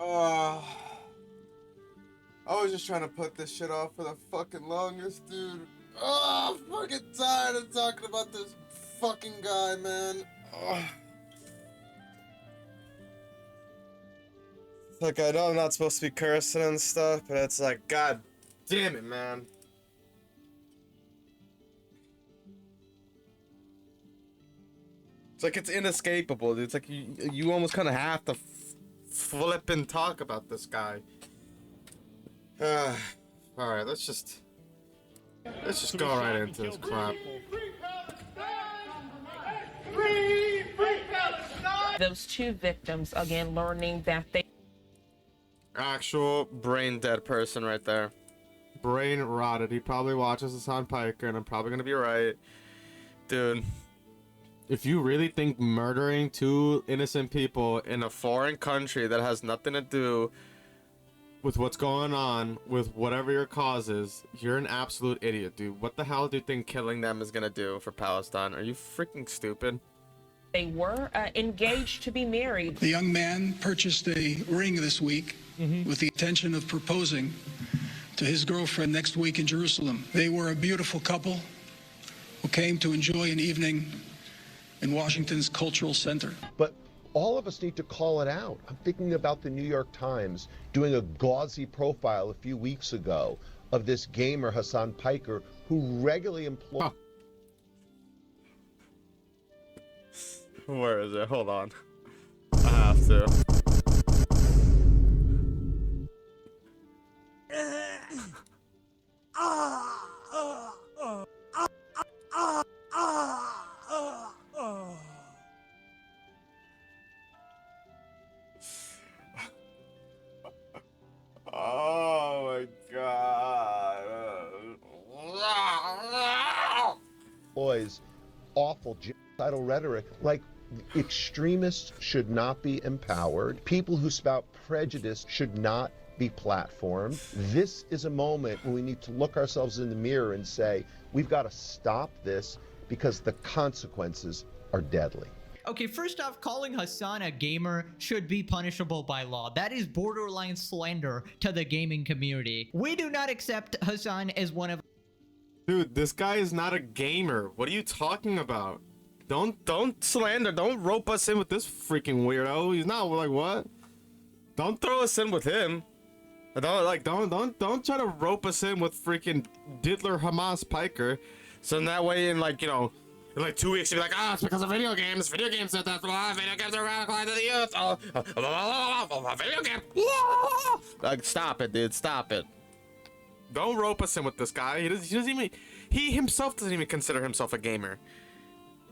Uh, I was just trying to put this shit off for the fucking longest, dude. Oh, I'm fucking tired of talking about this fucking guy, man. Ugh. Like, I know I'm not supposed to be cursing and stuff, but it's like, god damn it, man. It's like it's inescapable, dude. It's like you almost kind of have to flip and talk about this guy. Alright, let's just go right into this crap. Those two victims, again, learning that they... Actual brain dead person right there. Brain rotted. He probably watches this on Piker, and I'm probably gonna be right. Dude, if you really think murdering two innocent people in a foreign country that has nothing to do with what's going on, with whatever your cause is, you're an absolute idiot, dude. What the hell do you think killing them is gonna do for Palestine? Are you freaking stupid? They were engaged to be married. The young man purchased a ring this week with the intention of proposing to his girlfriend next week in Jerusalem. They were a beautiful couple who came to enjoy an evening in Washington's Cultural Center. But all of us need to call it out. I'm thinking about the New York Times doing a gauzy profile a few weeks ago of this gamer, Hassan Piker, who regularly employs... Where is it? Hold on. I have to. Oh my god. awful genocidal rhetoric, like extremists should not be empowered. People who spout prejudice should not be platformed. This is a moment when we need to look ourselves in the mirror and say, we've got to stop this because the consequences are deadly. Okay, first off, calling Hassan a gamer should be punishable by law. That is borderline slander to the gaming community. We do not accept Hassan as one of... Dude, this guy is not a gamer. What are you talking about? Don't slander. Don't rope us in with this freaking weirdo. He's not like what? Don't throw us in with him. Don't try to rope us in with freaking Diddler Hamas Piker. So in that way, in like, you know, in like 2 weeks, you'll be like, oh, it's because of video games. Video games are that's why video games are radicalized to the youth. Video game. Like, stop it, dude. Stop it. Don't rope us in with this guy. He himself doesn't even consider himself a gamer.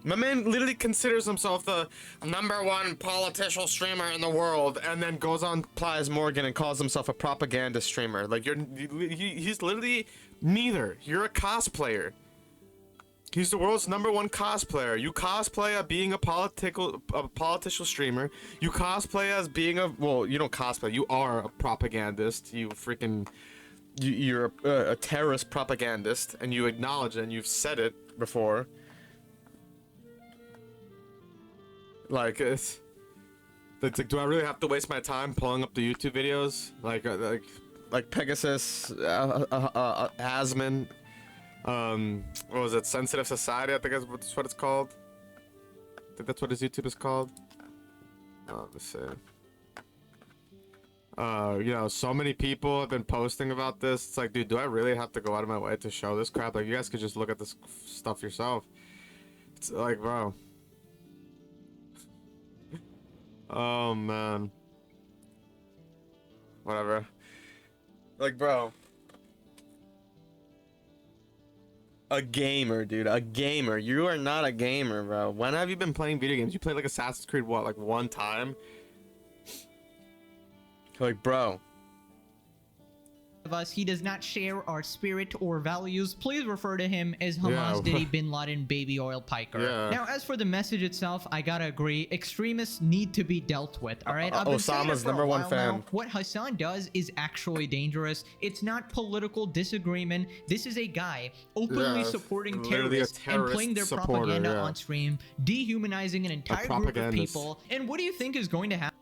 My man literally considers himself the #1 political streamer in the world, and then goes on Plies Morgan and calls himself a propaganda streamer. Like he's literally neither. You're a cosplayer. He's the world's #1 cosplayer. You cosplay as being a political streamer. You cosplay as being a, well, you don't cosplay. You are a propagandist. You freaking, you're a terrorist propagandist, and you acknowledge it, and you've said it before. Like it's like, do I really have to waste my time pulling up the YouTube videos? Like Pegasus, Asman, what was it? Sensitive Society, I think that's what it's called. I think that's what his YouTube is called. Let me see. You know, so many people have been posting about this. It's like, dude, do I really have to go out of my way to show this crap? Like, you guys could just look at this stuff yourself. It's like, bro. Oh, man. Whatever. Like, bro. A gamer, dude. A gamer. You are not a gamer, bro. When have you been playing video games? You played, like, Assassin's Creed, what, like, one time? Like, bro. Of us, he does not share our spirit or values. Please refer to him as Hamas Diddy Bin Laden Baby Oil Piker. Yeah. Now, as for the message itself, I gotta agree, extremists need to be dealt with, all right? Osama's #1 fan. Now. What Hassan does is actually dangerous. It's not political disagreement. This is a guy openly supporting terrorists and playing their propaganda on stream, dehumanizing an entire group of people. And what do you think is going to happen?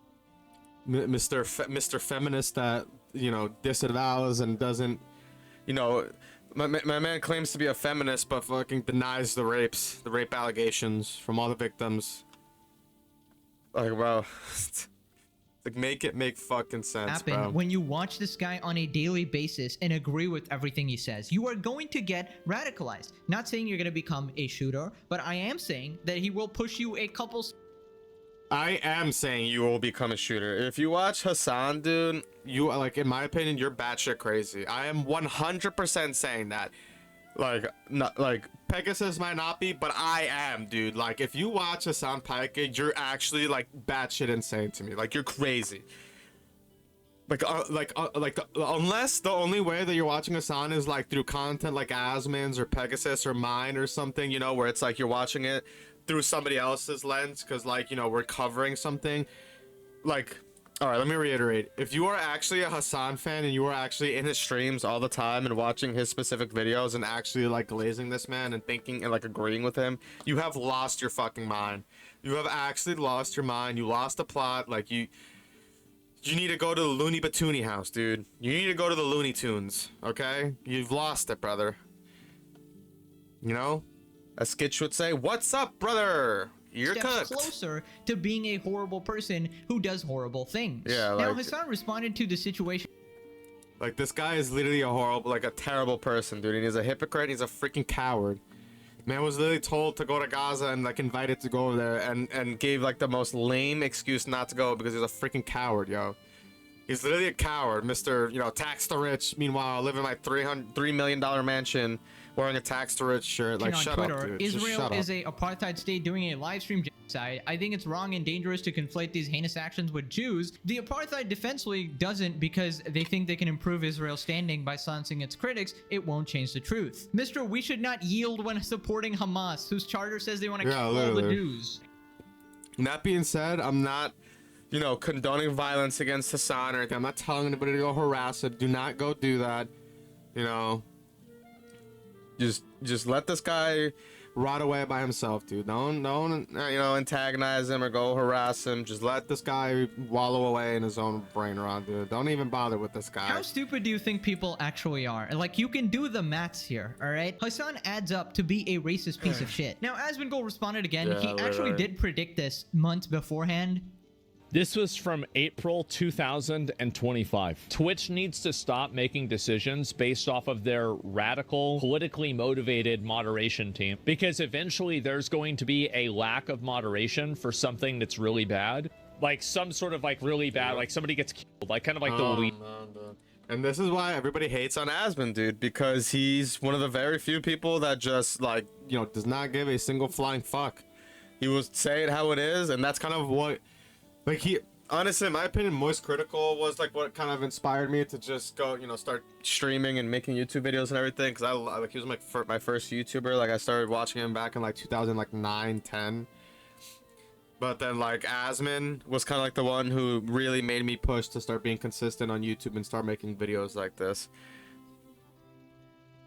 Mr. Feminist that, you know, disavows and doesn't, you know, my man claims to be a feminist but fucking denies the rape allegations from all the victims. Like, bro, like, make fucking sense, bro. When you watch this guy on a daily basis and agree with everything he says, you are going to get radicalized. Not saying you're going to become a shooter, but I am saying that he will push you a couple. I am saying you will become a shooter. If you watch Hassan, dude, you, like, in my opinion, you're batshit crazy. I am 100% saying that. Like, not like Pegasus might not be, but I am, dude. Like, if you watch Hassan Piker, you're actually like batshit insane to me. Like, you're crazy. Unless the only way that you're watching Hassan is like through content like Asmon's or Pegasus or mine or something, you know, where it's like you're watching it through somebody else's lens because, like, you know, we're covering something. Like, all right, let me reiterate. If you are actually a Hassan fan and you are actually in his streams all the time and watching his specific videos and actually like glazing this man and thinking and like agreeing with him, you have lost your fucking mind. You have actually lost your mind. You lost the plot. Like, you need to go to the Looney Batoony house, dude. You need to go to the Looney Tunes, okay? You've lost it, brother. You know? As Skitch would say, what's up, brother? You're steps cooked. Closer to being a horrible person who does horrible things. Yeah, now like, Hassan responded to the situation. Like, this guy is literally a horrible, like, a terrible person, dude. And he's a hypocrite. He's a freaking coward. Man was literally told to go to Gaza and like invited to go over there and gave like the most lame excuse not to go because he's a freaking coward, yo. He's literally a coward, Mr. You know, tax the rich. Meanwhile, I live in my $3 million mansion wearing a tax the rich shirt. Like, shut Twitter, up, dude. Israel is a apartheid state doing a live stream genocide. I think it's wrong and dangerous to conflate these heinous actions with Jews. The Apartheid Defense League doesn't because they think they can improve Israel's standing by silencing its critics. It won't change the truth. Mr. We should not yield when supporting Hamas, whose charter says they want to kill all the Jews. And that being said, I'm not, you know, condoning violence against Hassan or anything. I'm not telling anybody to go harass him. Do not go do that. You know, just let this guy rot away by himself, dude. Don't you know, antagonize him or go harass him. Just let this guy wallow away in his own brain rot, dude. Don't even bother with this guy. How stupid do you think people actually are? Like, you can do the maths here, all right? Hassan adds up to be a racist piece of shit. Now, Asmongold responded again. Yeah, he actually did predict this months beforehand. This was from April 2025. Twitch needs to stop making decisions based off of their radical, politically motivated moderation team, because eventually there's going to be a lack of moderation for something that's really bad. Like some sort of like really bad, like somebody gets killed, like kind of like the lead. And this is why everybody hates on Asmon, dude, because he's one of the very few people that just, like, you know, does not give a single flying fuck. He will say it how it is, and that's kind of what... Like, he, honestly, in my opinion, Moist Critical was, like, what kind of inspired me to just go, you know, start streaming and making YouTube videos and everything, because like, he was my first YouTuber. Like, I started watching him back in, like, 2009, 10. But then, like, Asmon was kind of, like, the one who really made me push to start being consistent on YouTube and start making videos like this.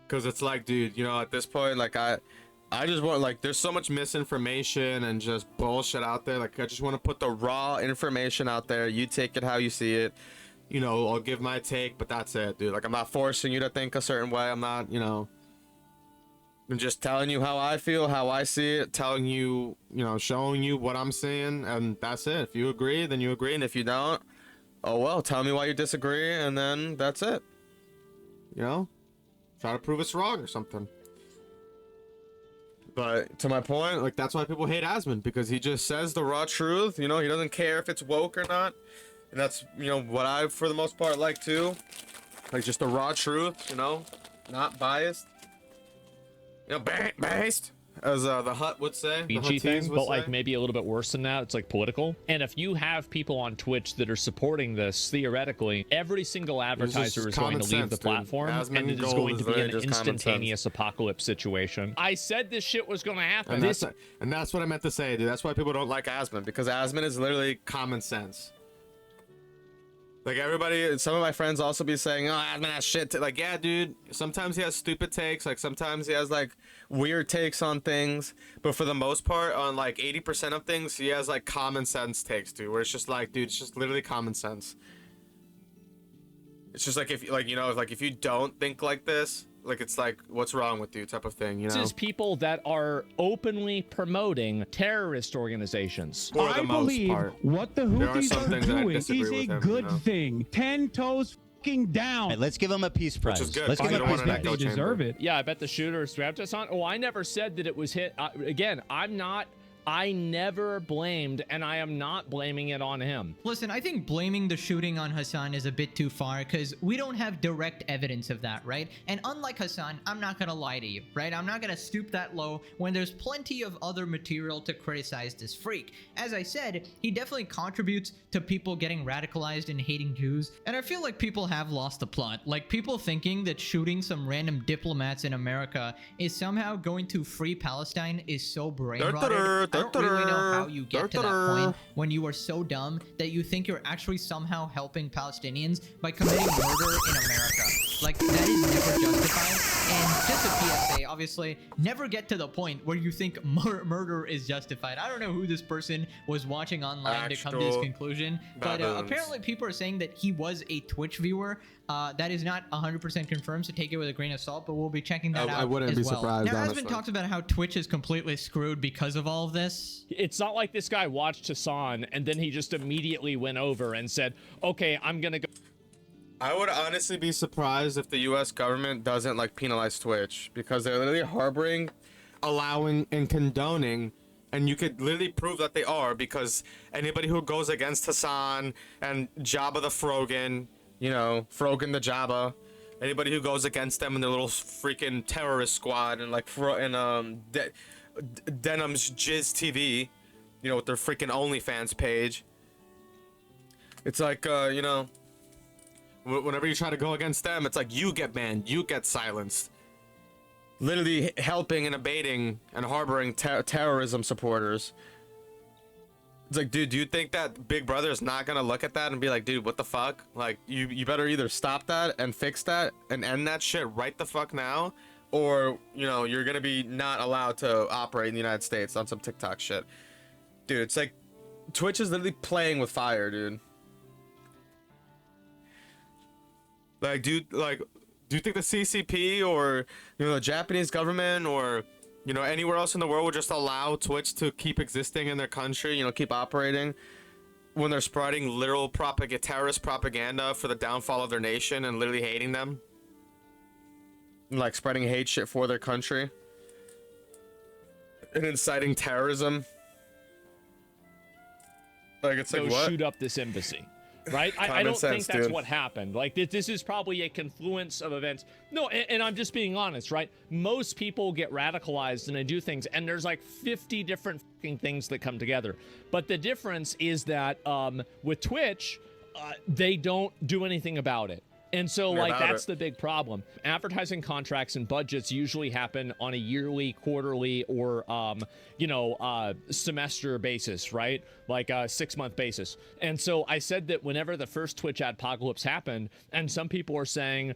Because it's like, dude, you know, at this point, like, I just want, like, there's so much misinformation and just bullshit out there. Like, I just want to put the raw information out there. You take it how you see it. You know, I'll give my take, but that's it, dude. Like, I'm not forcing you to think a certain way. I'm not, you know, I'm just telling you how I feel, how I see it, telling you, you know, showing you what I'm seeing, and that's it. If you agree, then you agree, and if you don't, oh well, tell me why you disagree, and then that's it. You know? Try to prove us wrong or something. But to my point, like, that's why people hate Asmon, because he just says the raw truth. You know, he doesn't care if it's woke or not. And that's, you know, what I, for the most part, like too. Like, just the raw truth, you know, not biased. You know, based, as the Hut would say. Beachy thing, but like maybe a little bit worse than that. It's like political. And if you have people on Twitch that are supporting this, theoretically, every single advertiser is going to leave the platform, and it is going to be an instantaneous apocalypse situation. I said this shit was going to happen. And that's what I meant to say, dude. That's why people don't like Asmon, because Asmon is literally common sense. Like everybody, some of my friends also be saying, "Oh, man, that shit." Like, yeah, dude. Sometimes he has stupid takes. Like sometimes he has like weird takes on things. But for the most part, on like 80% of things, he has like common sense takes, dude. Where it's just like, dude, it's just literally common sense. It's just like if like if you don't think like this, like it's like what's wrong with you type of thing, you know? This is people that are openly promoting terrorist organizations. For the I most believe part. what the There are Houthis some are things that I doing disagree is a with him, good you know? thing. 10 toes fucking down. Right, let's give them a peace prize. is good. Let's give You them a don't peace want an prize. They echo deserve chamber. it. Yeah, I bet the shooter strapped us on. Oh, I never said that it was hit. Again, I never blamed, and I am not blaming it on him. Listen, I think blaming the shooting on Hassan is a bit too far because we don't have direct evidence of that, right? And unlike Hassan, I'm not gonna lie to you, right? I'm not gonna stoop that low when there's plenty of other material to criticize this freak. As I said, he definitely contributes to people getting radicalized and hating Jews, and I feel like people have lost the plot. Like, people thinking that shooting some random diplomats in America is somehow going to free Palestine is so brain-rotted. I don't really know how you get to that point when you are so dumb that you think you're actually somehow helping Palestinians by committing murder in America. Like, that is never justified. And just a PSA, obviously, never get to the point where you think murder is justified. I don't know who this person was watching online to come to this Actual conclusion, but baboons. apparently people are saying that he was a Twitch viewer. That is not 100% confirmed, so take it with a grain of salt, but we'll be checking that out. I wouldn't as be well. surprised, Now, honestly. Aspen talks about how Twitch is completely screwed because of all of this. It's not like this guy watched Hassan and then he just immediately went over and said, okay, I'm gonna go. I would honestly be surprised if the U.S. government doesn't like penalize Twitch because they're literally harboring, allowing, and condoning, and you could literally prove that they are because anybody who goes against Hassan and Jabba the Frogan, you know, Frogan the Jabba, anybody who goes against them in their little freaking terrorist squad and like Denim's Jizz TV, you know, with their freaking OnlyFans page. It's like, you know, whenever you try to go against them, it's like you get banned, you get silenced. Literally helping and abating and harboring terrorism supporters. It's like, dude, do you think that Big Brother is not gonna look at that and be like, dude, what the fuck? Like, you better either stop that and fix that and end that shit right the fuck now, or, you know, you're gonna be not allowed to operate in the United States on some TikTok shit. Dude, it's like, Twitch is literally playing with fire, dude. Like, dude, like, do you think the CCP or, you know, the Japanese government or, you know, anywhere else in the world would just allow Twitch to keep existing in their country, you know, keep operating when they're spreading literal terrorist propaganda for the downfall of their nation and literally hating them? And, like, spreading hate shit for their country and inciting terrorism? Like, it's like, Go what? shoot up this embassy. Right? I Common don't sense, think that's dude. what happened. Like, this is probably a confluence of events. No, and I'm just being honest, right? Most people get radicalized and they do things, and there's like 50 different fucking things that come together. But the difference is that with Twitch, they don't do anything about it. And so, like, that's the big problem. Advertising contracts and budgets usually happen on a yearly, quarterly, or, semester basis, right? Like a 6-month basis. And so I said that whenever the first Twitch adpocalypse happened, and some people are saying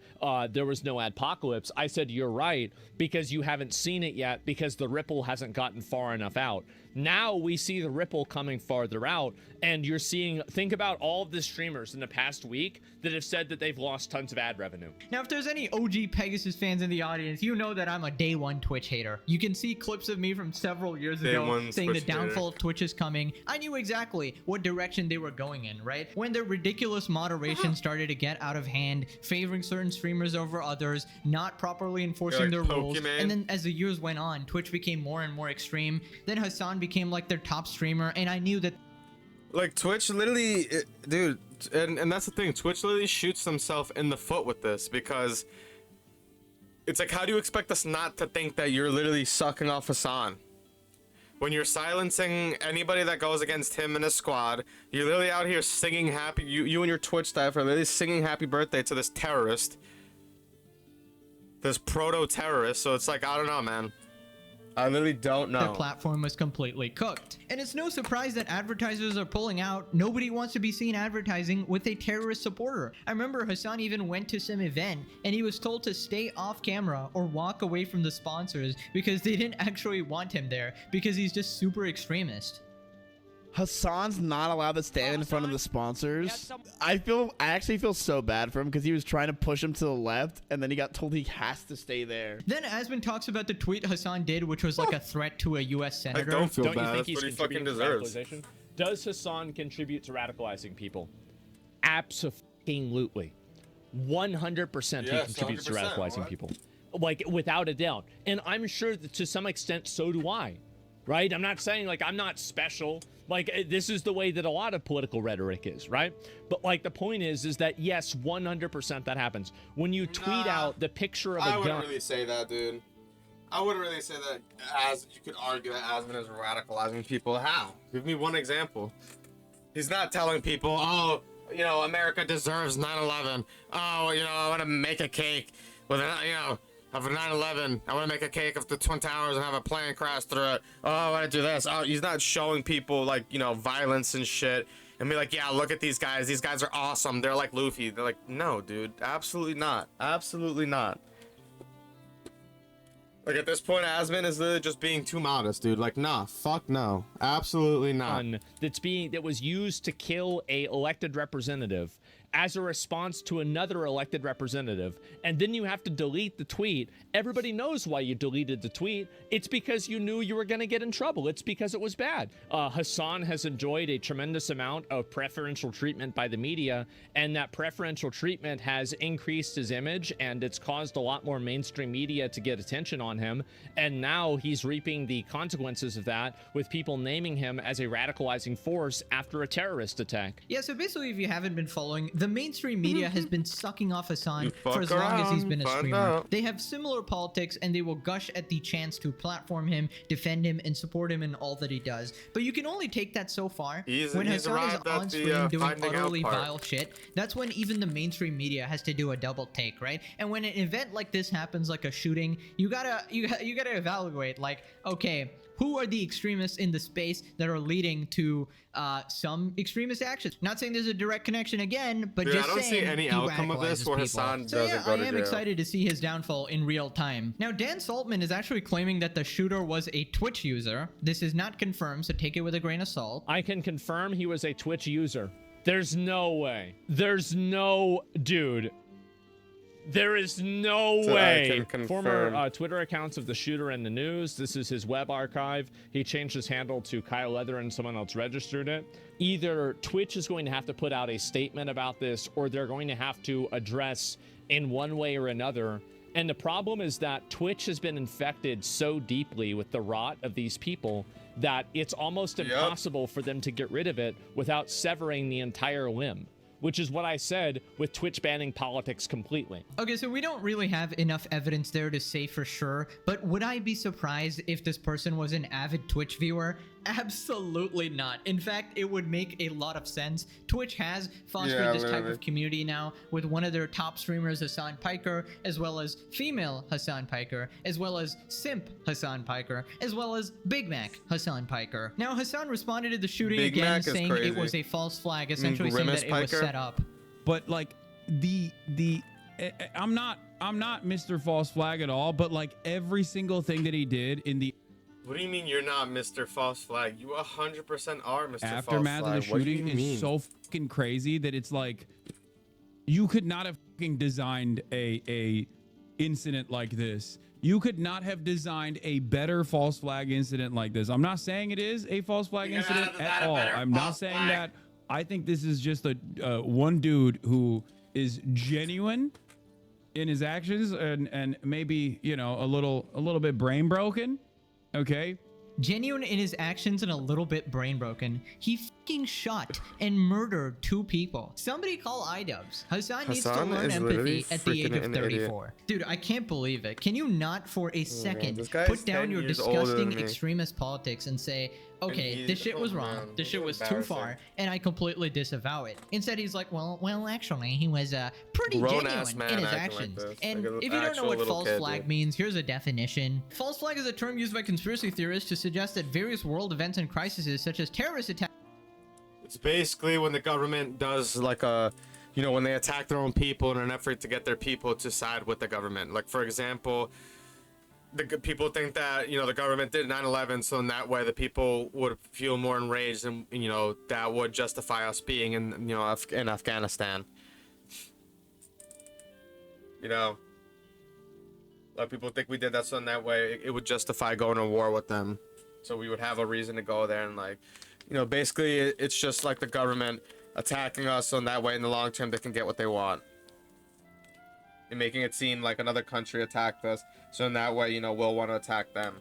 there was no adpocalypse, I said, you're right, because you haven't seen it yet, because the ripple hasn't gotten far enough out. Now we see the ripple coming farther out, and you're seeing, think about all of the streamers in the past week that have said that they've lost tons of ad revenue. Now, if there's any OG Pegasus fans in the audience, you know that I'm a day one Twitch hater. You can see clips of me from several years ago saying the downfall of Twitch is coming. I knew exactly what direction they were going in, right? When their ridiculous moderation started to get out of hand, favoring certain streamers over others, not properly enforcing their rules, and then as the years went on, Twitch became more and more extreme. Then Hassan became like their top streamer, and I knew that like Twitch literally, dude, and that's the thing. Twitch literally shoots themselves in the foot with this because it's like, how do you expect us not to think that you're literally sucking off Hassan? When you're silencing anybody that goes against him in his squad, you're literally out here singing happy. You and your Twitch staff are literally singing happy birthday to this terrorist, this proto-terrorist. So it's like, I don't know, man. I literally don't know. Their platform was completely cooked. And it's no surprise that advertisers are pulling out. Nobody wants to be seen advertising with a terrorist supporter. I remember Hassan even went to some event and he was told to stay off camera or walk away from the sponsors because they didn't actually want him there because he's just super extremist. Hassan's not allowed to stand in front of the sponsors. I actually feel so bad for him because he was trying to push him to the left and then he got told he has to stay there. Then Asmund talks about the tweet Hassan did, which was like a threat to a US I senator. don't feel Don't you bad. think That's he's what he fucking contributing to deserves. radicalization? Does Hassan contribute to radicalizing people? Absolutely. 100% he Yes, contributes to 100%, radicalizing what? people. Like, without a doubt. And I'm sure that to some extent, so do I. Right? I'm not saying, like, I'm not special. Like, this is the way that a lot of political rhetoric is, right? But, like, the point is that, yes, 100% that happens. When you tweet out the picture of a I gun... wouldn't really say that, dude. I wouldn't really say that as you could argue that Asmund is radicalizing people. How? Give me one example. He's not telling people, oh, you know, America deserves 9/11. Oh, you know, I want to make a cake with, you know, of a 9/11. I want to make a cake of the Twin Towers and have a plane crash through it. Oh, I want to do this. Oh, he's not showing people, like, you know, violence and shit. And be like, yeah, look at these guys. These guys are awesome. They're like Luffy. They're like, no, dude. Absolutely not. Absolutely not. Like, at this point, Asmund is literally just being too modest, dude. Like, nah, fuck no. Absolutely not. That was used to kill a elected representative as a response to another elected representative, and then you have to delete the tweet. Everybody knows why you deleted the tweet. It's because you knew you were going to get in trouble. It's because it was bad. Hassan has enjoyed a tremendous amount of preferential treatment by the media, and that preferential treatment has increased his image, and it's caused a lot more mainstream media to get attention on him, and now he's reaping the consequences of that with people naming him as a radicalizing force after a terrorist attack. Yeah, so basically, if you haven't been following, the mainstream media has been sucking off Hassan fuck for as long as he's around, been a find streamer. out. They have similar politics and they will gush at the chance to platform him, defend him, and support him in all that he does. But you can only take that so far. When Hassan is arrived at on the, screen doing finding out utterly part. vile shit, that's when even the mainstream media has to do a double take, right? And when an event like this happens, like a shooting, you gotta evaluate, like, okay, who are the extremists in the space that are leading to some extremist actions? Not saying there's a direct connection again, but Dude, just I don't saying see any he outcome of this radicalizes where people. Hassan So doesn't yeah, go I to am jail. excited to see his downfall in real time. Now, Dan Saltman is actually claiming that the shooter was a Twitch user. This is not confirmed, so take it with a grain of salt. I can confirm he was a Twitch user. There's no way. There's no... Dude. There is no So I way. can confirm. Former Twitter accounts of the shooter in the news. This is his web archive. He changed his handle to Kyle Leather and someone else registered it. Either Twitch is going to have to put out a statement about this, or they're going to have to address in one way or another. And the problem is that Twitch has been infected so deeply with the rot of these people that it's almost impossible for them to get rid of it without severing the entire limb. Which is what I said with Twitch banning politics completely. Okay, so we don't really have enough evidence there to say for sure, but would I be surprised if this person was an avid Twitch viewer? Absolutely not. In fact, it would make a lot of sense. Twitch has fostered this type of community now with one of their top streamers, Hassan Piker, as well as female Hassan Piker, as well as simp Hassan Piker, as well as Big Mac Hassan Piker. Now, Hassan responded to the shooting Big again, Mac is saying crazy. it was a false flag, essentially saying Grimace that it was Piker? set up. But like I'm not Mr. False Flag at all, but like every single thing that he did in the What do you mean you're not Mr. False Flag? You 100% are Mr. aftermath False of the Flag. What do you shooting mean? is so fucking crazy that it's like you could not have fucking designed a incident like this. You could not have designed a better false flag incident like this. I'm not saying it is a false flag incident at all. I'm not saying that. I think this is just a one dude who is genuine in his actions and maybe, you know, a little bit brain broken. Okay. Genuine in his actions and a little bit brain broken. He freaking shot and murdered 2 people. Somebody call iDubbbz. Hassan needs to Hassan learn is empathy literally at the age freaking of an 34. Dude, I can't believe it. Can you not for a second this guy put is down 10 your years older disgusting than me. extremist politics and say, okay, he's- this shit was oh, wrong. man, This shit was too embarrassing. far, and I completely disavow it. Instead, he's like, well, actually, he was pretty Grown-ass genuine man in his acting like actions. this, And like an if you don't know actual what little false kid, flag dude. means, here's a definition. False flag is a term used by conspiracy theorists to suggest that various world events and crises, such as terrorist attacks. It's basically when the government does like a, you know, when they attack their own people in an effort to get their people to side with the government. Like, for example, people think that, you know, the government did 9/11, so in that way the people would feel more enraged, and, you know, that would justify us being in, you know, in Afghanistan. You know, a lot of people think we did that, so in that way it would justify going to war with them, so we would have a reason to go there. And, like, you know, basically it's just like the government attacking us, so in that way in the long term they can get what they want, and making it seem like another country attacked us, so in that way, you know, we'll want to attack them.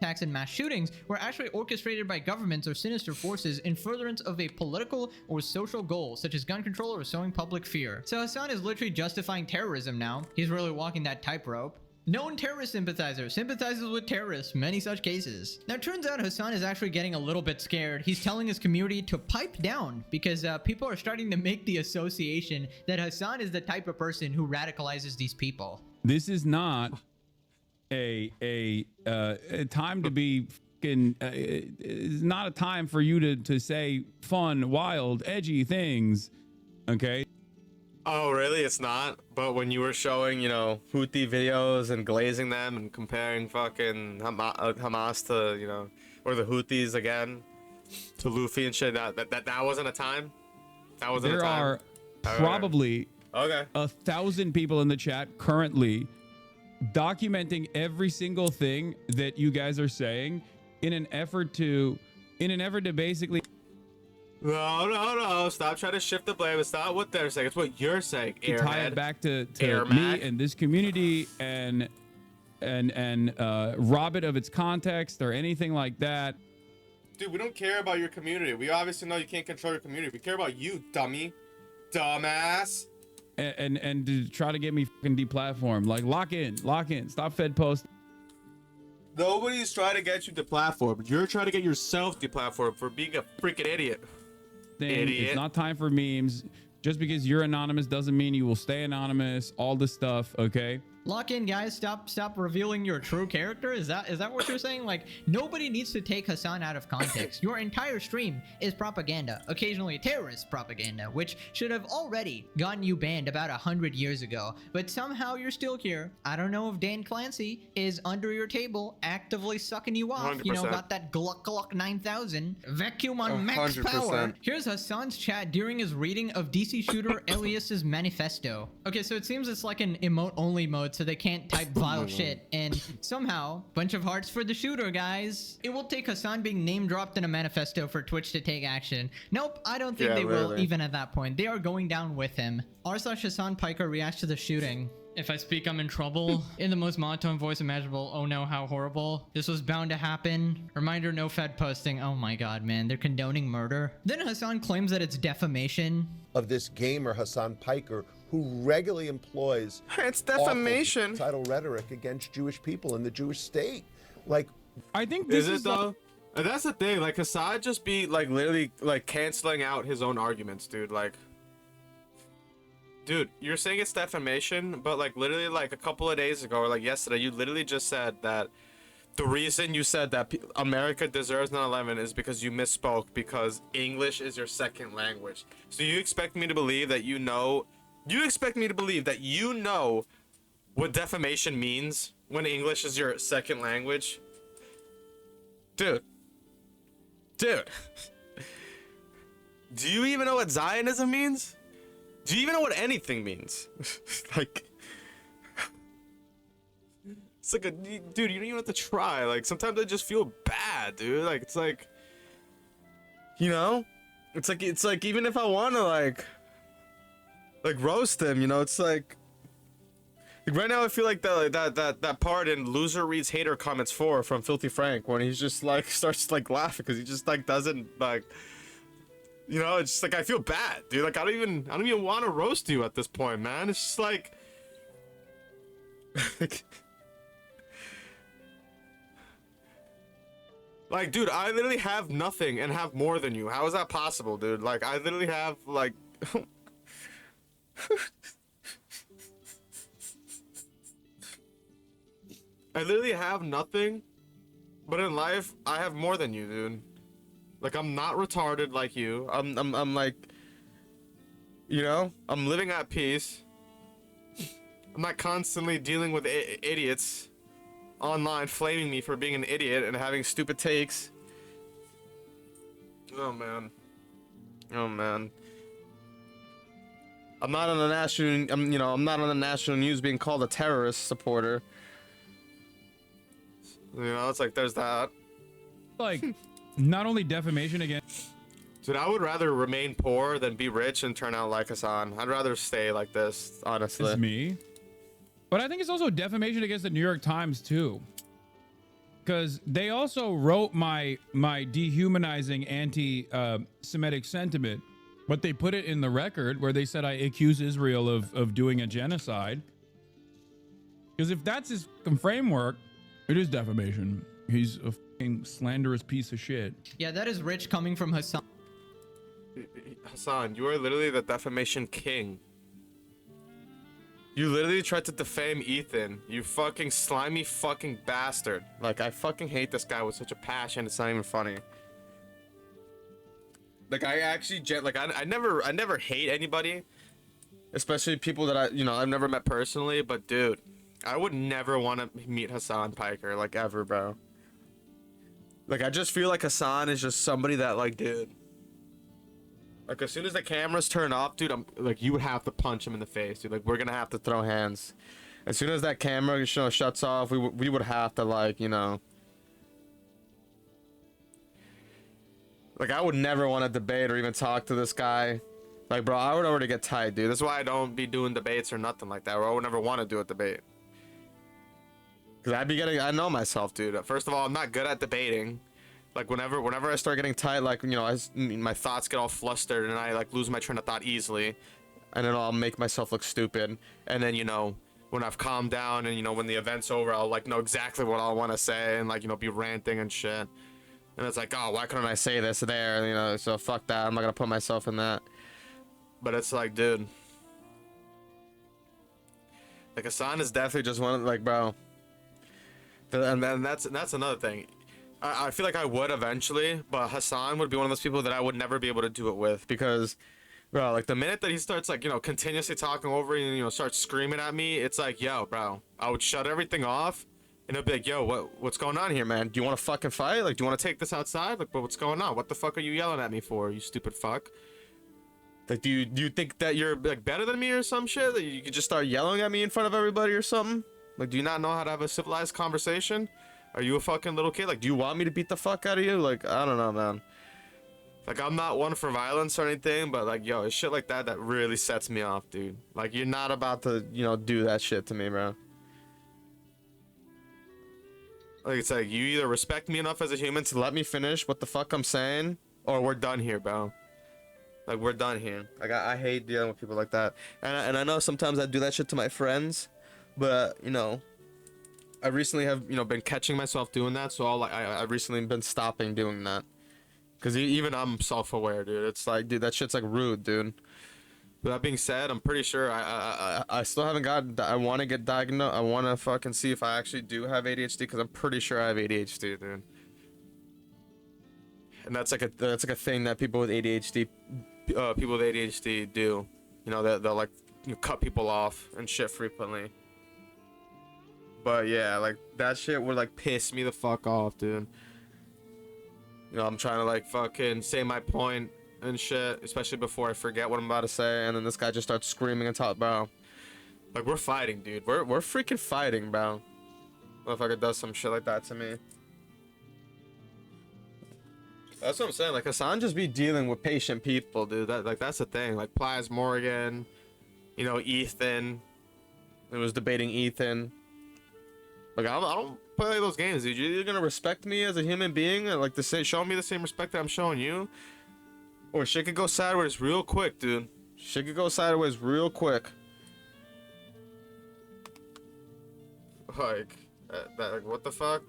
Attacks and mass shootings were actually orchestrated by governments or sinister forces in furtherance of a political or social goal, such as gun control or sowing public fear. So Hassan is literally justifying terrorism now. He's really walking that tightrope. Known terrorist sympathizer sympathizes with terrorists, many such cases. Now, it turns out Hassan is actually getting a little bit scared. He's telling his community to pipe down because people are starting to make the association that Hassan is the type of person who radicalizes these people. This is not a time to be fucking. It's not a time for you to say fun, wild, edgy things. Okay. Oh, really? It's not? But when you were showing, you know, Houthi videos and glazing them and comparing fucking Hamas to, you know, or the Houthis again to Luffy and shit, that wasn't a time? That wasn't a There time? are probably Okay. 1,000 people in the chat currently documenting every single thing that you guys are saying in an effort to basically No. Stop trying to shift the blame. It's not what they're saying. It's what you're saying, to tie it airhead. back to Air me Mac. and this community and rob it of its context or anything like that. Dude, we don't care about your community. We obviously know you can't control your community. We care about you, dummy. Dumbass. And to try to get me fucking deplatformed. Like, lock in. Stop Fed post. Nobody's trying to get you deplatformed. You're trying to get yourself deplatformed for being a freaking idiot. Idiot. It's not time for memes. Just because you're anonymous doesn't mean you will stay anonymous. All this stuff, okay? Lock in, guys. Stop revealing your true character. Is that what you're saying? Like, nobody needs to take Hassan out of context. Your entire stream is propaganda, occasionally terrorist propaganda, which should have already gotten you banned about 100 years ago. But somehow you're still here. I don't know if Dan Clancy is under your table actively sucking you off. You know, 100%. got that Gluck 9000 vacuum on max power. 100%. Here's Hassan's chat during his reading of DC shooter Elias's manifesto. Okay, so it seems it's like an emote-only mode, so they can't type vile shit. And somehow, bunch of hearts for the shooter, guys. It will take Hassan being name-dropped in a manifesto for Twitch to take action. Nope, I don't think Yeah, they will, literally. even at that point. They are going down with him. r/Hassan Piker reacts to the shooting. If I speak, I'm in trouble. In the most monotone voice imaginable. Oh no, how horrible. This was bound to happen. Reminder, no Fed posting. Oh my god, man. They're condoning murder. Then Hassan claims that it's defamation. Of this gamer, Hassan Piker, who regularly employs It's awful defamation. title rhetoric against Jewish people in the Jewish state. Like, I think this Is it though? And that's the thing. Like, Hassad just be like literally like canceling out his own arguments, dude. Like, dude, you're saying it's defamation, but like literally like a couple of days ago or like yesterday, you literally just said that the reason you said that America deserves 9/11 is because you misspoke because English is your second language. So you expect me to believe that you know? You expect me to believe that you know what defamation means when English is your second language? Dude. Do you even know what Zionism means? Do you even know what anything means? Like, it's like dude, you don't even have to try. Like, sometimes I just feel bad, dude. Like, it's like, you know, it's like even if I want to like roast him, you know, it's like Like right now, I feel like that part in Loser Reads Hater Comments 4 from Filthy Frank when he's just like starts like laughing because he just like doesn't like, you know, it's just like I feel bad, dude. Like I don't even want to roast you at this point, man. It's just like, like, dude, I literally have nothing and have more than you. How is that possible, dude? Like I literally have like. I literally have nothing, but in life, I have more than you, dude. Like, I'm not retarded like you. I'm like, you know, I'm living at peace. I'm not constantly dealing with idiots online flaming me for being an idiot and having stupid takes. Oh, man. Oh, man. I'm not on the national, I'm not on the national news being called a terrorist supporter. You know, it's like there's that. Like, not only defamation against. Dude, I would rather remain poor than be rich and turn out like Hassan. I'd rather stay like this, honestly. It's me. But I think it's also defamation against the New York Times too, because they also wrote my dehumanizing anti-Semitic sentiment, but they put it in the record where they said I accuse Israel of doing a genocide. Because if that's his framework, it is defamation. He's a fucking slanderous piece of shit. Yeah, that is rich coming from Hassan. Hassan, you are literally the defamation king. You literally tried to defame Ethan. You fucking slimy fucking bastard. Like, I fucking hate this guy with such a passion. It's not even funny. Like, I actually, like, I never hate anybody. Especially people that I've never met personally. But, dude, I would never want to meet Hassan Piker, like, ever, bro. Like, I just feel like Hassan is just somebody that, like, dude. Like, as soon as the cameras turn off, dude, I'm like, you would have to punch him in the face, dude. Like, we're gonna have to throw hands. As soon as that camera, shuts off, we would have to, like, you know. Like, I would never want to debate or even talk to this guy. Like, bro, I would already get tight, dude. That's why I don't be doing debates or nothing like that. Or I would never want to do a debate. Because I know myself, dude. First of all, I'm not good at debating. Like, whenever I start getting tight, like, you know, my thoughts get all flustered and I, like, lose my train of thought easily. And then I'll make myself look stupid. And then, you know, when I've calmed down and, you know, when the event's over, I'll, like, know exactly what I want to say and, like, you know, be ranting and shit. And it's like, oh, why couldn't I say this there? You know, so fuck that. I'm not gonna put myself in that. But it's like, dude. Like, Hassan is definitely just one of, like, bro. And then that's another thing. I feel like I would eventually, but Hassan would be one of those people that I would never be able to do it with because, bro, like the minute that he starts like, you know, continuously talking over and, you know, starts screaming at me, it's like, yo, bro, I would shut everything off and it'll be like, yo, what's going on here, man? Do you want to fucking fight? Like, do you want to take this outside? Like, what's going on? What the fuck are you yelling at me for, you stupid fuck? Like, do you think that you're like better than me or some shit? That you could just start yelling at me in front of everybody or something? Like, do you not know how to have a civilized conversation? Are you a fucking little kid? Like, do you want me to beat the fuck out of you? Like, I don't know, man. Like, I'm not one for violence or anything, but, like, yo, it's shit like that really sets me off, dude. Like, you're not about to, you know, do that shit to me, bro. Like, it's like, you either respect me enough as a human to let me finish what the fuck I'm saying, or we're done here, bro. Like, we're done here. Like, I hate dealing with people like that. And I know sometimes I do that shit to my friends, but, you know, I recently have, you know, been catching myself doing that, so I recently been stopping doing that. Because even I'm self-aware, dude. It's like, dude, that shit's like rude, dude. But that being said, I'm pretty sure I still haven't got, I want to get diagnosed. I want to fucking see if I actually do have ADHD, because I'm pretty sure I have ADHD, dude. And that's like a thing that people with ADHD do. You know, they'll like, you know, cut people off and shit frequently. But yeah, like that shit would like piss me the fuck off, dude. You know, I'm trying to like fucking say my point and shit, especially before I forget what I'm about to say, and then this guy just starts screaming and talk, bro. Like, we're fighting, dude. We're freaking fighting, bro. Motherfucker does some shit like that to me. That's what I'm saying. Like, Hassan just be dealing with patient people, dude. That's the thing. Like Plaz Morgan, you know, Ethan. It was debating Ethan. Like, I don't play those games, dude. You're either gonna respect me as a human being, and like show me the same respect that I'm showing you, or shit could go sideways real quick, dude. Shit could go sideways real quick. Like, like what the fuck?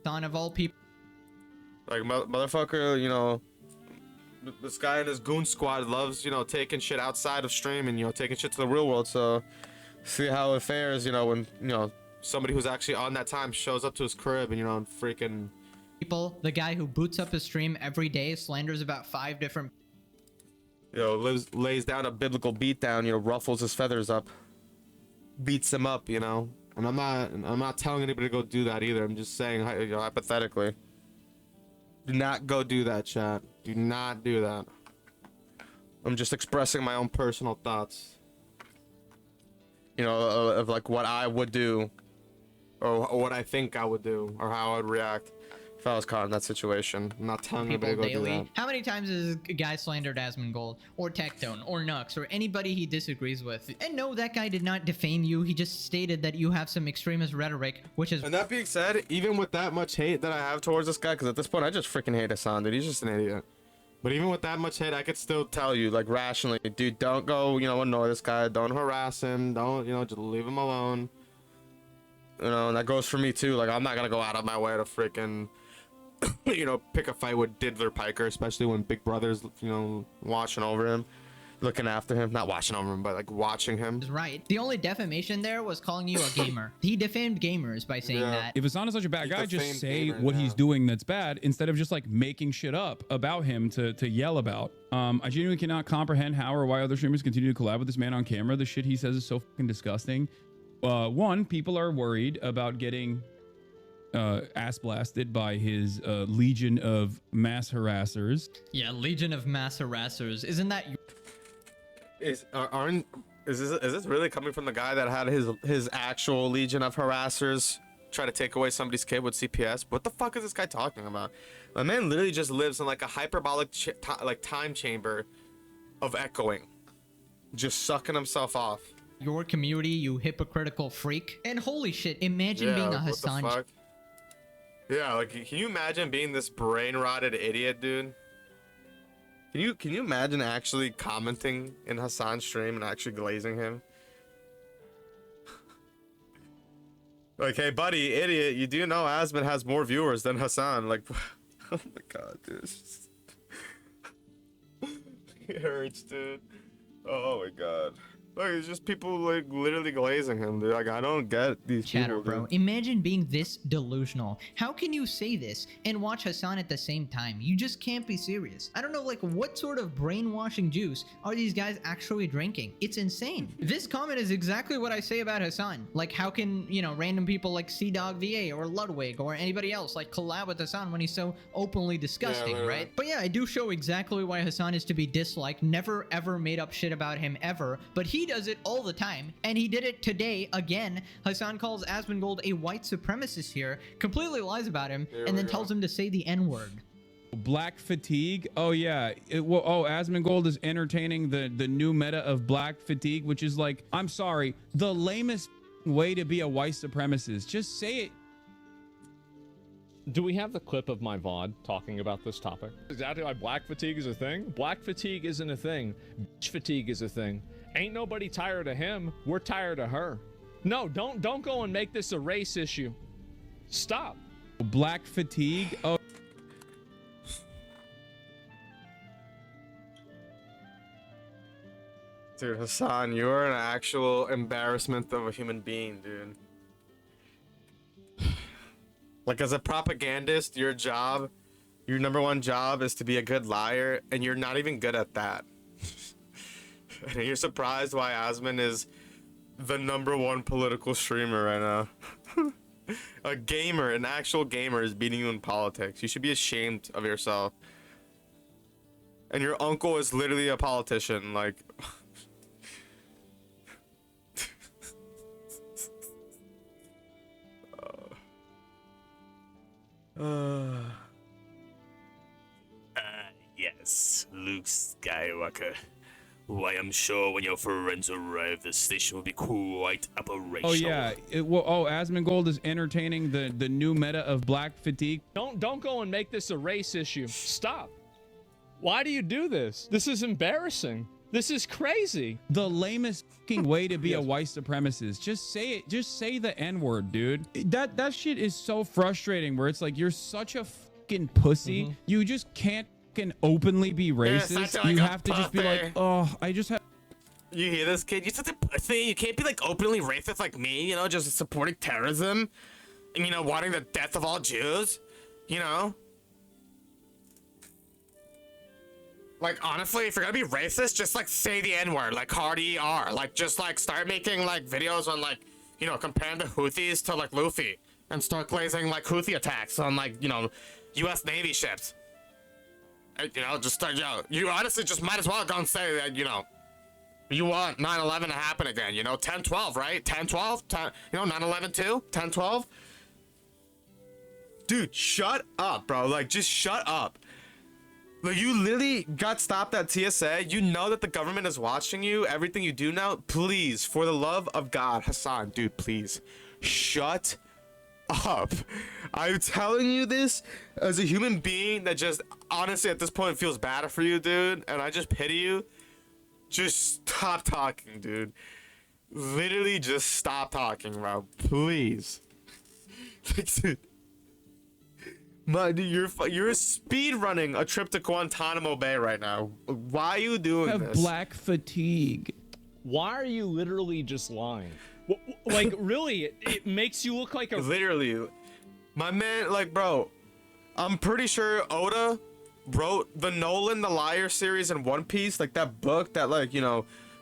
Son of all people. Like, motherfucker, you know, this guy and his goon squad loves, you know, taking shit outside of stream and, you know, taking shit to the real world. So, see how it fares, you know, when, you know, somebody who's actually on that time shows up to his crib and, you know, freaking... People, the guy who boots up his stream every day, slanders about 5 different... You know, lays down a biblical beatdown, you know, ruffles his feathers up. Beats him up, you know. And I'm not telling anybody to go do that either. I'm just saying, you know, hypothetically. Do not go do that, chat. Do not do that. I'm just expressing my own personal thoughts. You know, of like what I would do, or what I think I would do, or how I would react if I was caught in that situation. I'm not telling people anybody to go do daily. that. How many times has a guy slandered Asmongold or Tectone or Nux or anybody he disagrees with? And no, that guy did not defame you. He just stated that you have some extremist rhetoric, which is... And that being said, even with that much hate that I have towards this guy, because at this point I just freaking hate Hassan, dude. He's just an idiot. But even with that much hate, I could still tell you, like, rationally, dude, don't go, you know, annoy this guy. Don't harass him. Don't, you know, just leave him alone. You know, and that goes for me too. Like, I'm not gonna go out of my way to freaking, you know, pick a fight with Diddler Piker, especially when Big Brother's, you know, watching over him, looking after him. Not watching over him, but like watching him. is right. The only defamation there was calling you a gamer. He defamed gamers by saying that. If Hassan is such a bad guy, just defamed say gamers, what yeah. he's doing that's bad instead of just like making shit up about him to yell about. I genuinely cannot comprehend how or why other streamers continue to collab with this man on camera. The shit he says is so fucking disgusting. One, people are worried about getting ass blasted by his legion of mass harassers. Yeah, legion of mass harassers. Isn't that... Is this really coming from the guy that had his actual legion of harassers try to take away somebody's kid with CPS? What the fuck is this guy talking about? My man literally just lives in like a hyperbolic like time chamber of echoing, just sucking himself off. your community, you hypocritical freak? And holy shit, imagine being a Hassan. What the fuck? Yeah, like, can you imagine being this brain-rotted idiot, dude? Can you imagine actually commenting in Hassan's stream and actually glazing him? Like, hey, buddy, idiot, you do know Asmon has more viewers than Hassan. Like, oh my god, dude. It hurts, dude. Oh my god. Like, it's just people, like, literally glazing him, dude. Like, I don't get these Chatter, people, bro. dude. Imagine being this delusional. How can you say this and watch Hassan at the same time? You just can't be serious. I don't know, like, what sort of brainwashing juice are these guys actually drinking? It's insane. This comment is exactly what I say about Hassan. Like, how can, you know, random people like Dog VA or Ludwig or anybody else, like, collab with Hassan when he's so openly disgusting, right? But yeah, I do show exactly why Hassan is to be disliked. Never, ever made up shit about him, ever. But he does it all the time, and he did it today again. Hassan calls Asmongold a white supremacist here, completely lies about him, and then tells him to say the N-word. Black fatigue. Oh yeah. Asmongold is entertaining the new meta of black fatigue, which is like, I'm sorry, the lamest way to be a white supremacist. Just say it. Do we have the clip of my VOD talking about this topic? Exactly why black fatigue is a thing? Black fatigue isn't a thing. Bitch fatigue is a thing. Ain't nobody tired of him. We're tired of her. No, don't go and make this a race issue. Stop. Black fatigue. Oh. Dude, Hassan, you're an actual embarrassment of a human being, dude. Like, as a propagandist, your number one job is to be a good liar, and you're not even good at that. And you're surprised why Asmon is the #1 political streamer right now. A gamer, an actual gamer, is beating you in politics. You should be ashamed of yourself. And your uncle is literally a politician, like... Yes, Luke Skywalker. Why, I'm sure when your friends arrive, the station will be quite operational. Oh yeah. Asmongold is entertaining the new meta of black fatigue. Don't go and make this a race issue. Stop. Why do you do this? This is embarrassing. This is crazy. The lamest fucking way to be a white supremacist. Just say it. Just say the N-word, dude. That shit is so frustrating. Where it's like you're such a fucking pussy. You just can't fucking openly be racist. You have to just be like, oh, I just have. You hear this, kid? You're such a pussy. You can't be like openly racist like me. You know, just supporting terrorism, and wanting the death of all Jews. You know. Like, honestly, if you're gonna be racist, just, like, say the N-word, like, hard ER. Like, just, like, start making, like, videos on, like, comparing the Houthis to, like, Luffy. And start glazing, like, Houthi attacks on, like, U.S. Navy ships. And, just start, you honestly just might as well go and say that, you want 9/11 to happen again, 10/12, right? 10/12? 9/11 too? 10/12? Dude, shut up, bro. Like, just shut up. Like, you literally got stopped at TSA. You know that the government is watching you, everything you do now. Please, for the love of God, Hassan, dude, please, shut up. I'm telling you this as a human being that just, honestly, at this point feels bad for you, dude, and I just pity you. Just stop talking, dude. Literally just stop talking, bro. Please. Like, dude. You're speed running a trip to Guantanamo Bay right now. Why are you doing Have this? black fatigue. Why are you literally just lying? Like, really, it makes you look like a... Literally. My man, like, bro, I'm pretty sure Oda wrote the Nolan the Liar series in One Piece, like that book that, like,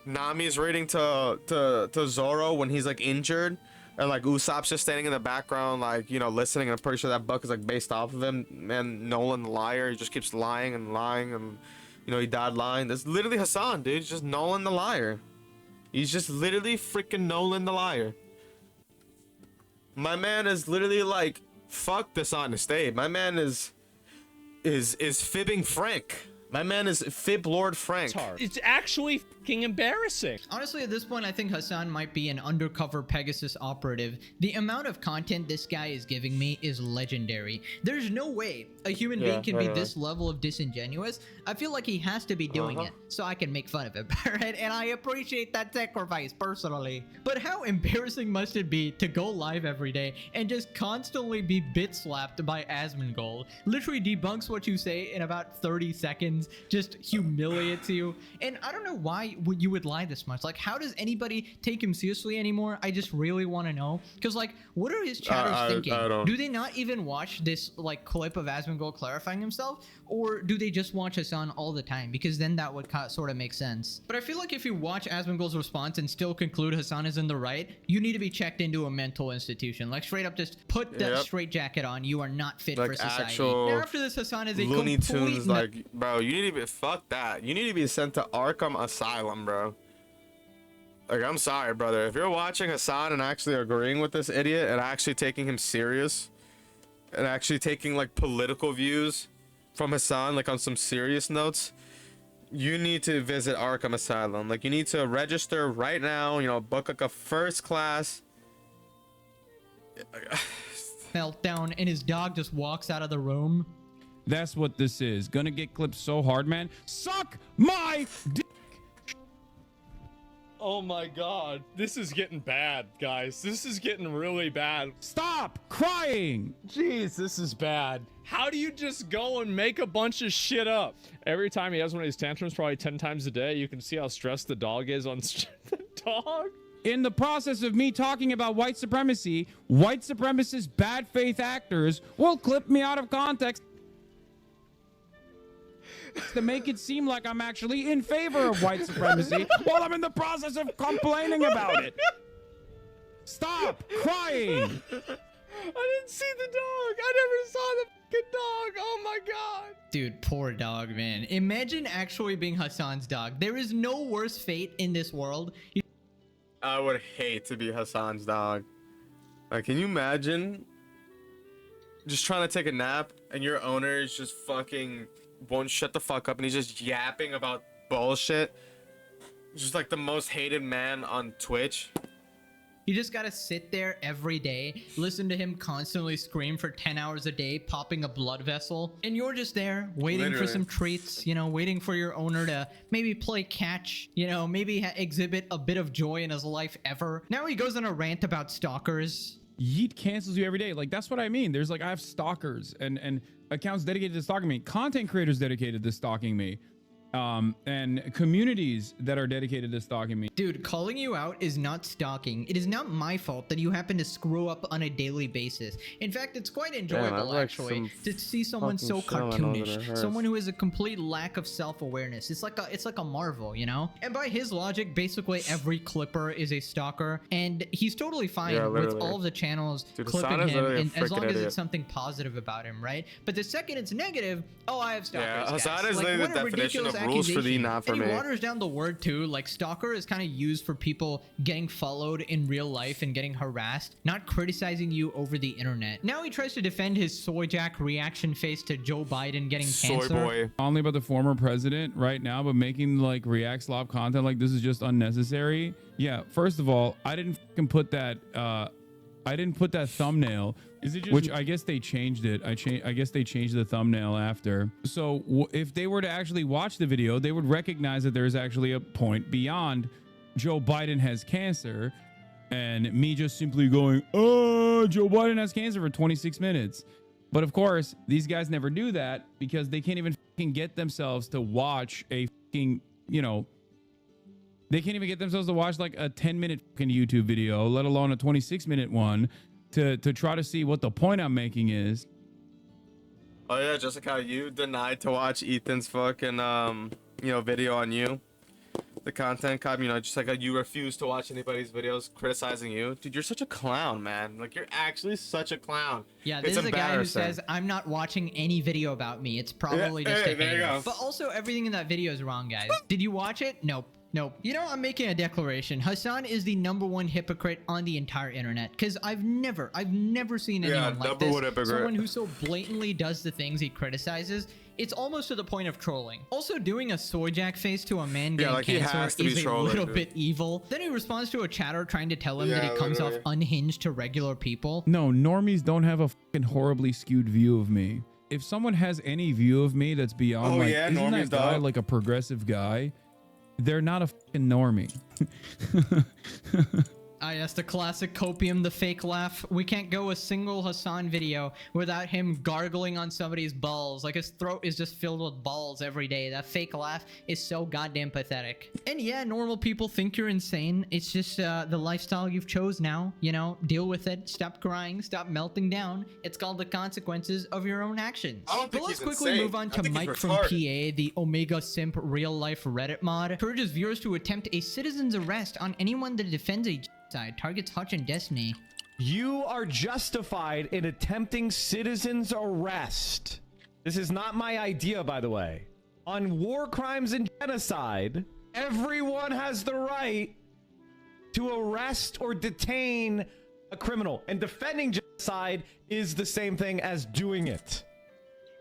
Nami's reading to Zoro when he's, like, injured. And, like, Usopp's just standing in the background, like, listening. I'm pretty sure that book is, like, based off of him. Man, Nolan the Liar. He just keeps lying and lying. And, he died lying. That's literally Hassan, dude. He's just Nolan the Liar. He's just literally freaking Nolan the Liar. My man is literally, like, fuck dishonest Abe. My man is fibbing Frank. My man is Fib Lord Frank. It's actually fucking embarrassing. Honestly, at this point, I think Hassan might be an undercover Pegasus operative. The amount of content this guy is giving me is legendary. There's no way a human being can be this level of disingenuous. I feel like he has to be doing it so I can make fun of him, right? And I appreciate that sacrifice personally. But how embarrassing must it be to go live every day and just constantly be bit slapped by Asmongold? Literally debunks what you say in about 30 seconds, just humiliates you. And I don't know why you would lie this much. Like, how does anybody take him seriously anymore? I just really want to know. Because, like, what are his chatters thinking? Do they not even watch this, like, clip of Asmongold clarifying himself? Or do they just watch Hassan all the time? Because then that would sort of make sense. But I feel like if you watch Asmongold's response and still conclude Hassan is in the right, you need to be checked into a mental institution. Like, straight up, just put that straight jacket on. You are not fit for society. Now, after this, Hassan is a Looney Tunes, like, bro, you need to be, fuck that. You need to be sent to Arkham Asylum, bro. Like, I'm sorry, brother. If you're watching Hassan and actually agreeing with this idiot and actually taking him serious and actually taking, like, political views from Hassan, like, on some serious notes, you need to visit Arkham Asylum. Like, you need to register right now, book, like, a first class meltdown, and his dog just walks out of the room. That's what this is. Gonna get clipped so hard, man. Suck my dick. Oh my god. This is getting bad, guys. This is getting really bad. Stop crying. Jeez, this is bad. How do you just go and make a bunch of shit up? Every time he has one of these tantrums, probably 10 times a day, you can see how stressed the dog is on the dog. In the process of me talking about white supremacy, white supremacist bad faith actors will clip me out of context to make it seem like I'm actually in favor of white supremacy while I'm in the process of complaining about it. Stop crying. I didn't see the dog. I never saw the fucking dog. Oh my god. Dude, poor dog, man. Imagine actually being Hassan's dog. There is no worse fate in this world. I would hate to be Hassan's dog. Like, can you imagine just trying to take a nap and your owner is just fucking won't shut the fuck up and he's just yapping about bullshit Just like the most hated man on Twitch. You just gotta sit there every day, listen to him constantly scream for 10 hours a day, popping a blood vessel, and you're just there waiting for some treats, you know, waiting for your owner to maybe play catch, you know, maybe exhibit a bit of joy in his life ever. Now he goes on a rant about stalkers. Yeet cancels you every day. Like, that's what I mean. There's like, I have stalkers and accounts dedicated to stalking me, content creators dedicated to stalking me. And communities that are dedicated to stalking me. Dude, calling you out is not stalking. It is not my fault that you happen to screw up on a daily basis. In fact, it's quite enjoyable, actually, to see someone so cartoonish, someone who has a complete lack of self-awareness. It's like a marvel, you know? And by his logic, basically every clipper is a stalker, and he's totally fine with all of the channels clipping him, and as long as it's something positive about him, right? But the second it's negative, oh, I have stalkers. Yeah, Hassan guys. is Like, the definition of rules for thee, not for and me. he waters down the word too. Like, stalker is kind of used for people getting followed in real life and getting harassed, not criticizing you over the internet. Now he tries to defend his soy jack reaction face to Joe Biden getting cancer. Soy boy. Only about the former president right now, but making like react slob content like this is just unnecessary. Yeah, first of all, I didn't fucking put that thumbnail. Is it just, which I guess they changed it. I guess they changed the thumbnail after. So if they were to actually watch the video, they would recognize that there's actually a point beyond Joe Biden has cancer and me just simply going, oh, Joe Biden has cancer for 26 minutes. But of course, these guys never do that because they can't even fucking get themselves to watch a fucking, you know, they can't even get themselves to watch like a 10-minute fucking YouTube video, let alone a 26-minute one. To try to see what the point I'm making is. Oh yeah, just like how you denied to watch Ethan's fucking video on you, the content cop, just like how you refuse to watch anybody's videos criticizing you. Dude, you're such a clown, man. Like, you're actually such a clown. Yeah, this is a guy who says, I'm not watching any video about me. It's probably just a hater. But also, everything in that video is wrong, guys. Did you watch it? Nope. Nope. You know, I'm making a declaration. Hassan is the #1 hypocrite on the entire internet, because I've never seen anyone like this. Hypocrite. Someone who so blatantly does the things he criticizes. It's almost to the point of trolling. Also, doing a soy jack face to a man getting cancer is a little bit evil. Then he responds to a chatter trying to tell him that he comes off unhinged to regular people. No, normies don't have a fucking horribly skewed view of me. If someone has any view of me that's beyond isn't that guy like a progressive guy? They're not a fucking normie. Yes, the classic copium, the fake laugh. We can't go a single Hassan video without him gargling on somebody's balls. Like, his throat is just filled with balls every day. That fake laugh is so goddamn pathetic. And yeah, normal people think you're insane. It's just the lifestyle you've chose now. You know, deal with it. Stop crying. Stop melting down. It's called the consequences of your own actions. But let's quickly move on to Mike from PA, the Omega Simp real-life Reddit mod. Encourages viewers to attempt a citizen's arrest on anyone that defends a targets Hutch and Destiny. You are justified in attempting citizen's arrest. This is not my idea, by the way. On war crimes and genocide, everyone has the right to arrest or detain a criminal. And defending genocide is the same thing as doing it.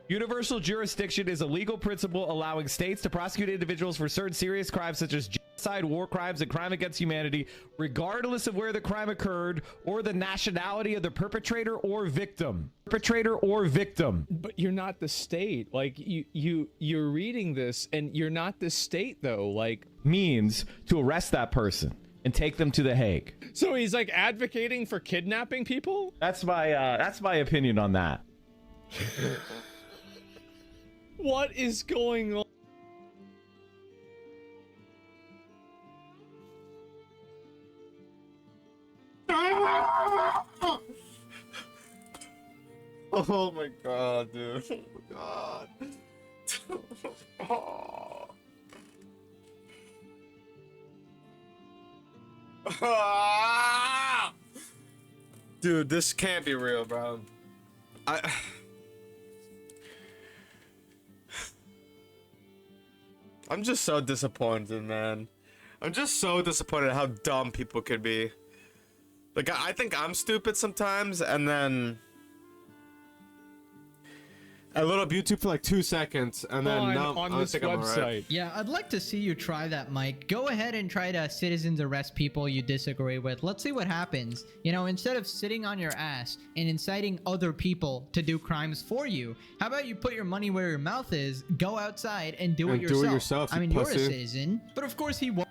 Universal jurisdiction is a legal principle allowing states to prosecute individuals for certain serious crimes such as genocide, war crimes, and crime against humanity, regardless of where the crime occurred or the nationality of the perpetrator or victim. But you're not the state. Like, you're reading this and you're not the state though. Like, means to arrest that person and take them to The Hague. So he's like advocating for kidnapping people? That's my opinion on that. What is going on? Oh my god, dude. Oh my god. Dude, this can't be real, bro. I'm just so disappointed, man. I'm just so disappointed at how dumb people could be. Like, I think I'm stupid sometimes, and then I load up YouTube for like 2 seconds, and then on this website. Yeah, I'd like to see you try that, Mike. Go ahead and try to citizens arrest people you disagree with. Let's see what happens. You know, instead of sitting on your ass and inciting other people to do crimes for you, how about you put your money where your mouth is, go outside and do it yourself. I mean, you're a citizen, but of course he won't.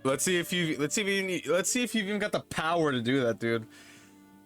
Let's see if you've even got the power to do that, dude.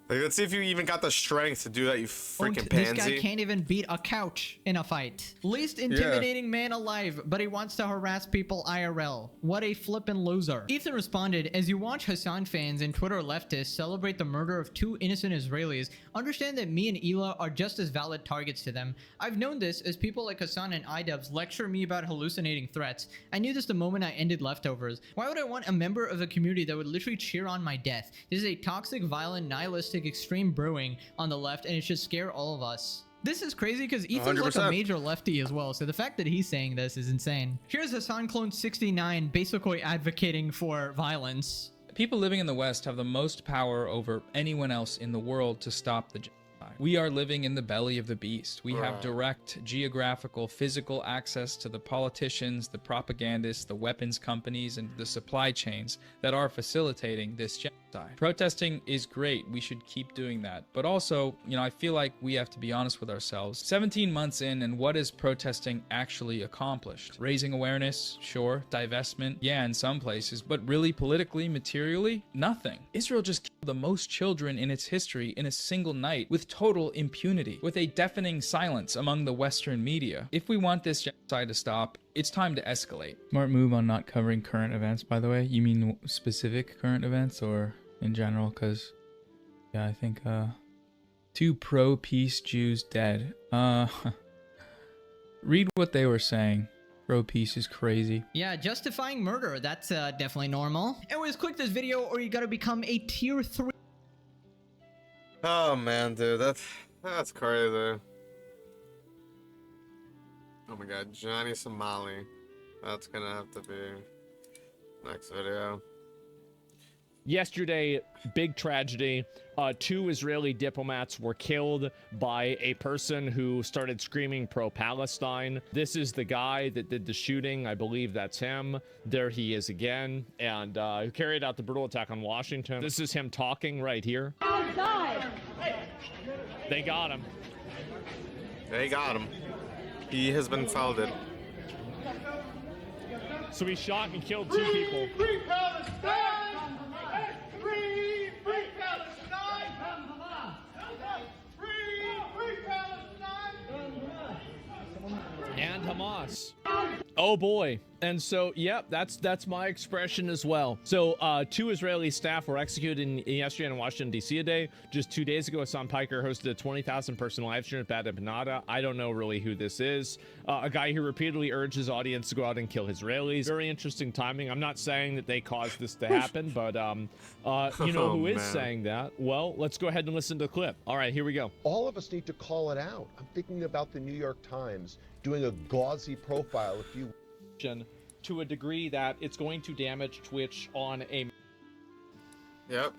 Like, let's see if you even got the strength to do that, you freaking pansy. This guy can't even beat a couch in a fight. Least intimidating man alive, but he wants to harass people IRL. What a flippin' loser. Ethan responded, as you watch Hassan fans and Twitter leftists celebrate the murder of 2 innocent Israelis, understand that me and Ela are just as valid targets to them. I've known this as people like Hassan and iDubbbz lecture me about hallucinating threats. I knew this the moment I ended leftovers. Why would I want a member of a community that would literally cheer on my death? This is a toxic, violent, nihilistic extreme brewing on the left, and it should scare all of us. This is crazy because Ethan's 100%. like a major lefty as well, so the fact that he's saying this is insane. Here's Hassan Clone 69 basically advocating for violence. People living in the West have the most power over anyone else in the world to stop the genocide. We are living in the belly of the beast. We have direct geographical, physical access to the politicians, the propagandists, the weapons companies, and the supply chains that are facilitating this genocide. Protesting is great. We should keep doing that. But also, you know, I feel like we have to be honest with ourselves. 17 months in, and what is protesting actually accomplished? Raising awareness, sure. Divestment, yeah, in some places. But really, politically, materially, nothing. Israel just killed the most children in its history in a single night with total impunity, with a deafening silence among the Western media. If we want this genocide to stop, it's time to escalate. Smart move on not covering current events, by the way. You mean specific current events or in general? Because, yeah, I think, 2 pro-peace Jews dead. Read what they were saying. Pro-peace is crazy. Yeah, justifying murder, that's definitely normal. Anyways, click this video or you gotta become a tier 3. Oh man, dude, that's crazy. Oh my god, Johnny Somali. That's gonna have to be next video. Yesterday, big tragedy. 2 Israeli diplomats were killed by a person who started screaming pro-Palestine. This is the guy that did the shooting. I believe that's him. There he is again, and who carried out the brutal attack on Washington. This is him talking right here. They got him. They got him. He has been folded. So he shot and killed 2 people. Free Palestine! Free Palestine! Free Palestine! And Hamas. Oh boy. And so, yep, that's my expression as well. So 2 Israeli staff were executed yesterday in Washington, D.C. a day. Just 2 days ago, Hassan Piker hosted a 20,000 person live stream at Bad Benada. I don't know really who this is. A guy who repeatedly urged his audience to go out and kill Israelis. Very interesting timing. I'm not saying that they caused this to happen, but you know who is saying that? Well, let's go ahead and listen to the clip. All right, here we go. All of us need to call it out. I'm thinking about the New York Times doing a gauzy profile a few to a degree that it's going to damage Twitch on a... Yep.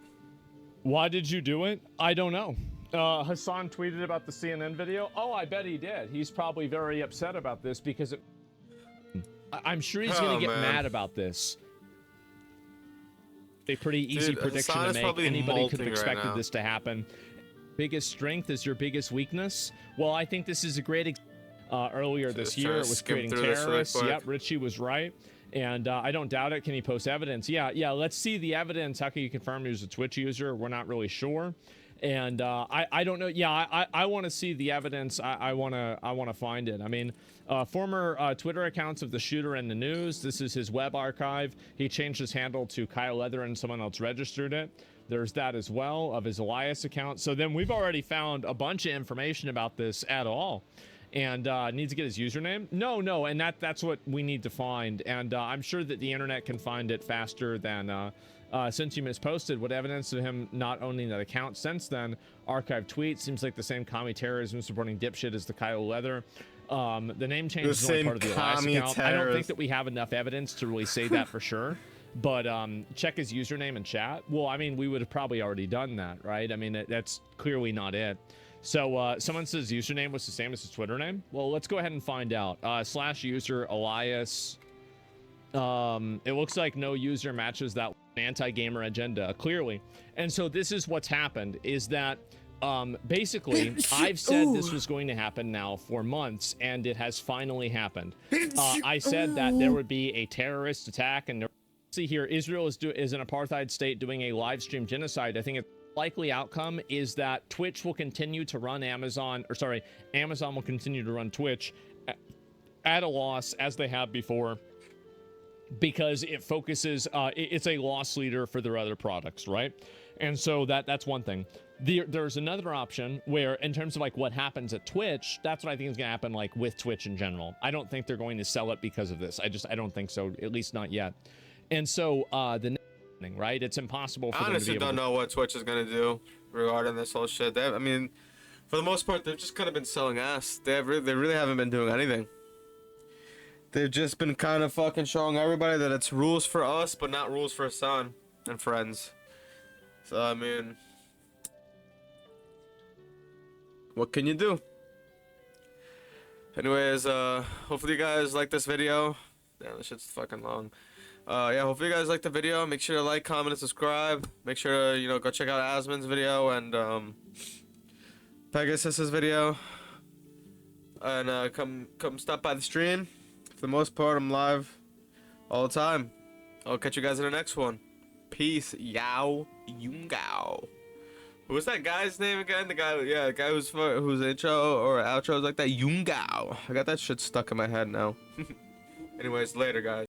Why did you do it? I don't know. Hassan tweeted about the CNN video. Oh, I bet he did. He's probably very upset about this because I'm sure he's going to get mad about this. A pretty easy prediction to make. Anybody could have expected this to happen. Biggest strength is your biggest weakness. Well, I think this is a great example. Earlier this year, it was creating terrorists. Yep, Richie was right. And I don't doubt it. Can he post evidence? Yeah, let's see the evidence. How can you confirm he was a Twitch user? We're not really sure. And I don't know. Yeah, I want to see the evidence. I want to find it. I mean, former Twitter accounts of the shooter in the news. This is his web archive. He changed his handle to Kyle Leather and someone else registered it. There's that as well of his Elias account. So then we've already found a bunch of information about this at all. And needs to get his username? No, and that's what we need to find. And I'm sure that the internet can find it faster than since you misposted. What evidence of him not owning that account since then? Archived tweets. Seems like the same commie terrorism supporting dipshit as the Kyle Leather. The name change is only part of the Elias account. I don't think that we have enough evidence to really say that for sure. But check his username and chat. Well, I mean, we would have probably already done that, right? I mean, that's clearly not it. So someone says username was the same as his Twitter name. Well, let's go ahead and find out. Slash user Elias. It looks like no user matches that anti-gamer agenda clearly. And so this is what's happened is that basically I've said this was going to happen now for months, and it has finally happened. I said that there would be a terrorist attack, and see here, Israel is an apartheid state doing a live stream genocide. I think a likely outcome is that Twitch will continue to run Amazon will continue to run Twitch at a loss as they have before, because it focuses it's a loss leader for their other products, right? And so that's one thing. There's another option where, in terms of like what happens at Twitch, that's what I think is going to happen like with Twitch in general. I don't think they're going to sell it because of this. I don't think so, at least not yet. And so the next thing, right? It's impossible for them to be honestly able don't know what Twitch is going to do regarding this whole shit. I mean, for the most part, they've just kind of been selling ass. They really haven't been doing anything. They've just been kind of fucking showing everybody that it's rules for us, but not rules for son and friends. So, I mean, what can you do? Anyways, hopefully you guys like this video. Damn, this shit's fucking long. Yeah, hopefully you guys like the video. Make sure to like, comment, and subscribe. Make sure to, go check out Asmon's video and, Pegasus's video. And, come stop by the stream. For the most part, I'm live all the time. I'll catch you guys in the next one. Peace. Yao Yungao. Who was that guy's name again? The guy whose intro or outro is like that. Yungao. I got that shit stuck in my head now. Anyways, later, guys.